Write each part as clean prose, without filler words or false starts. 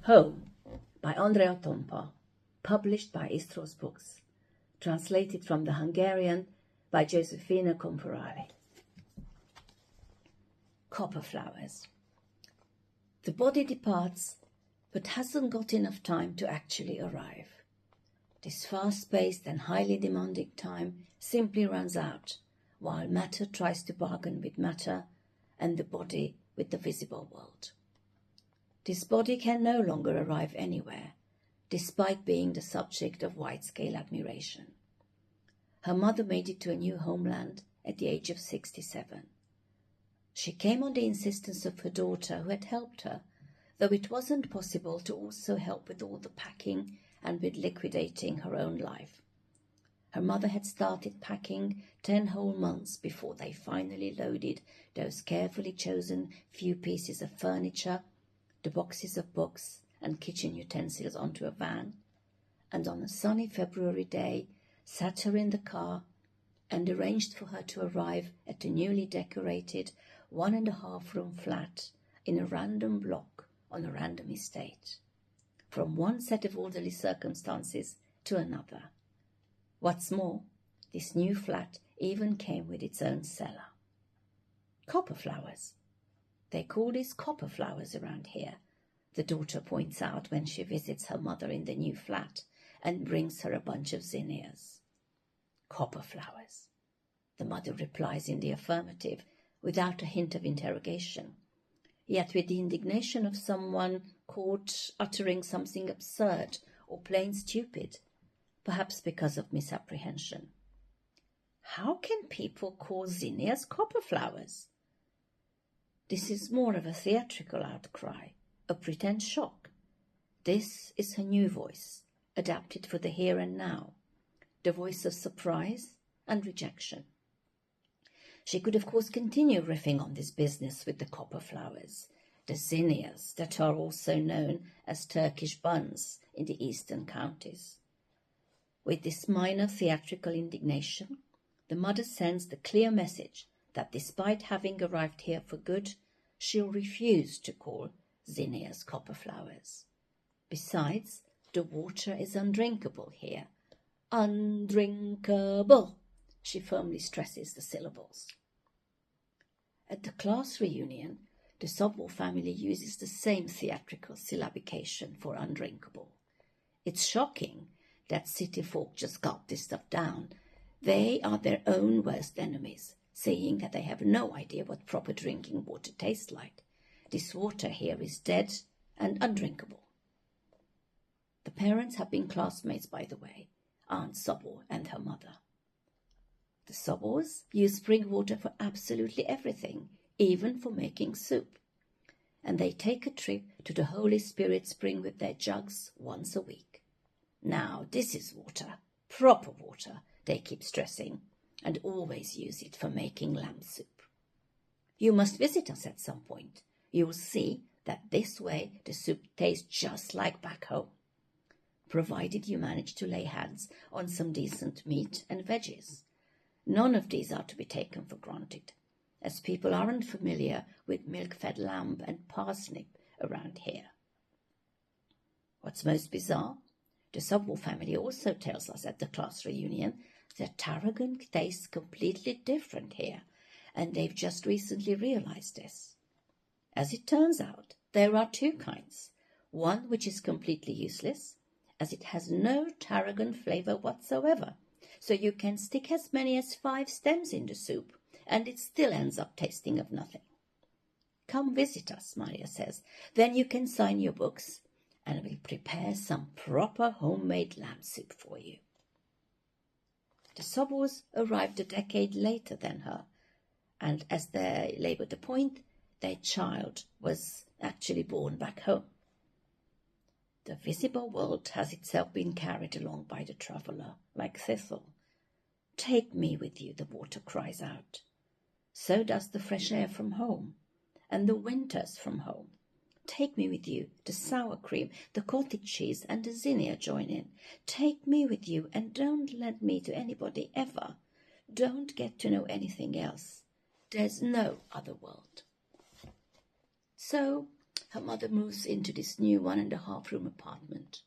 Home by Andrea Tompa, published by Istros Books, translated from the Hungarian by Jozefina Komporaly. Copper flowers. The body departs, but hasn't got enough time to actually arrive. This fast-paced and highly demanding time simply runs out, while matter tries to bargain with matter and the body with the visible world. This body can no longer arrive anywhere, despite being the subject of wide-scale admiration. Her mother made it to a new homeland at the age of 67. She came on the insistence of her daughter, who had helped her, though it wasn't possible to also help with all the packing and with liquidating her own life. Her mother had started packing 10 whole months before they finally loaded those carefully chosen few pieces of furniture, the boxes of books and kitchen utensils onto a van, and on a sunny February day sat her in the car and arranged for her to arrive at the newly decorated 1.5-room flat in a random block on a random estate, from one set of orderly circumstances to another. What's more, this new flat even came with its own cellar. Copper flowers. They call these copper flowers around here, the daughter points out when she visits her mother in the new flat and brings her a bunch of zinnias. Copper flowers. The mother replies in the affirmative, without a hint of interrogation, yet with the indignation of someone caught uttering something absurd or plain stupid, perhaps because of misapprehension. How can people call zinnias copper flowers? This is more of a theatrical outcry, a pretend shock. This is her new voice, adapted for the here and now, the voice of surprise and rejection. She could, of course, continue riffing on this business with the copper flowers, the zinnias that are also known as Turkish buns in the eastern counties. With this minor theatrical indignation, the mother sends the clear message that despite having arrived here for good, she'll refuse to call zinnias copper flowers. Besides, the water is undrinkable here. Undrinkable, she firmly stresses the syllables. At the class reunion, the Sobol family uses the same theatrical syllabication for undrinkable. It's shocking that city folk just gulp this stuff down. They are their own worst enemies, saying that they have no idea what proper drinking water tastes like. This water here is dead and undrinkable. The parents have been classmates, by the way, Aunt Sobol and her mother. The Sobols use spring water for absolutely everything, even for making soup. And they take a trip to the Holy Spirit spring with their jugs once a week. Now, this is water, proper water, they keep stressing, and always use it for making lamb soup. You must visit us at some point. You will see that this way the soup tastes just like back home, provided you manage to lay hands on some decent meat and veggies. None of these are to be taken for granted, as people aren't familiar with milk-fed lamb and parsnip around here. What's most bizarre, the Sobol family also tells us at the class reunion that tarragon tastes completely different here, and they've just recently realized this. As it turns out, there are 2 kinds. One which is completely useless, as it has no tarragon flavor whatsoever, so you can stick as many as 5 stems in the soup, and it still ends up tasting of nothing. Come visit us, Maria says, then you can sign your books, and we'll prepare some proper homemade lamb soup for you. The Sobols arrived a decade later than her, and as they laboured the point, their child was actually born back home. The visible world has itself been carried along by the traveller, like thistle. Take me with you, the water cries out. So does the fresh air from home, and the winters from home. Take me with you, the sour cream, the cottage cheese, and the zinnia join in. Take me with you, and don't lend me to anybody ever. Don't get to know anything else. There's no other world. So her mother moves into this new 1.5-room apartment.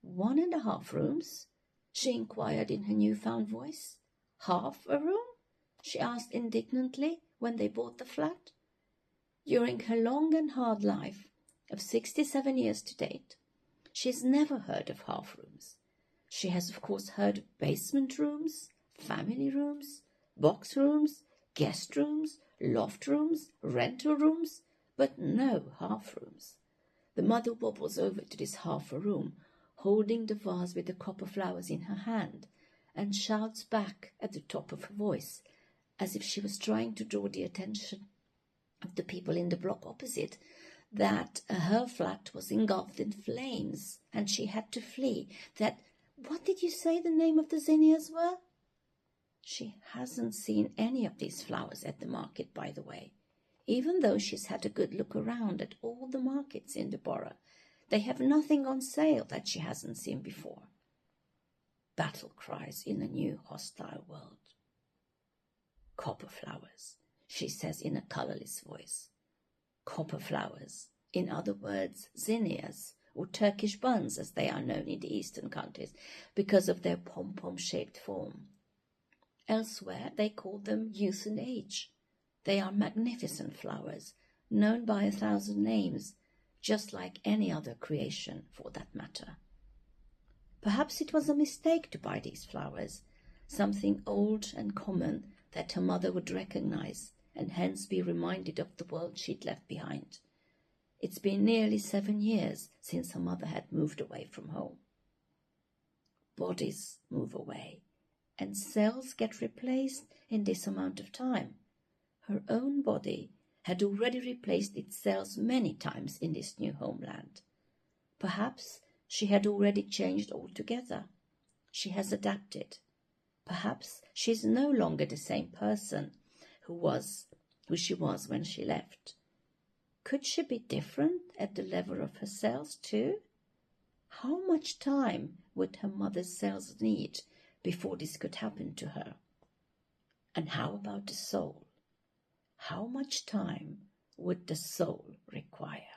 1.5 rooms? She inquired in her newfound voice. Half a room? She asked indignantly when they bought the flat. During her long and hard life of 67 years to date, she has never heard of half rooms. She has, of course, heard of basement rooms, family rooms, box rooms, guest rooms, loft rooms, rental rooms, but no half rooms. The mother wobbles over to this half a room, holding the vase with the copper flowers in her hand, and shouts back at the top of her voice, as if she was trying to draw the attention of the people in the block opposite, that her flat was engulfed in flames and she had to flee. That, what did you say the name of the zinnias were? She hasn't seen any of these flowers at the market, by the way, even though she's had a good look around at all the markets in the borough. They have nothing on sale that she hasn't seen before. Battle cries in a new hostile world. Copper flowers, she says in a colourless voice. Copper flowers, in other words, zinnias, or Turkish buns as they are known in the eastern countries, because of their pom-pom-shaped form. Elsewhere they call them youth and age. They are magnificent flowers, known by 1,000 names, just like any other creation for that matter. Perhaps it was a mistake to buy these flowers, something old and common that her mother would recognize and hence be reminded of the world she'd left behind. It's been nearly 7 years since her mother had moved away from home. Bodies move away, and cells get replaced in this amount of time. Her own body had already replaced its cells many times in this new homeland. Perhaps she had already changed altogether. She has adapted. Perhaps she is no longer the same person who she was when she left. Could she be different at the level of her cells too? How much time would her mother's cells need before this could happen to her? And how about the soul? How much time would the soul require?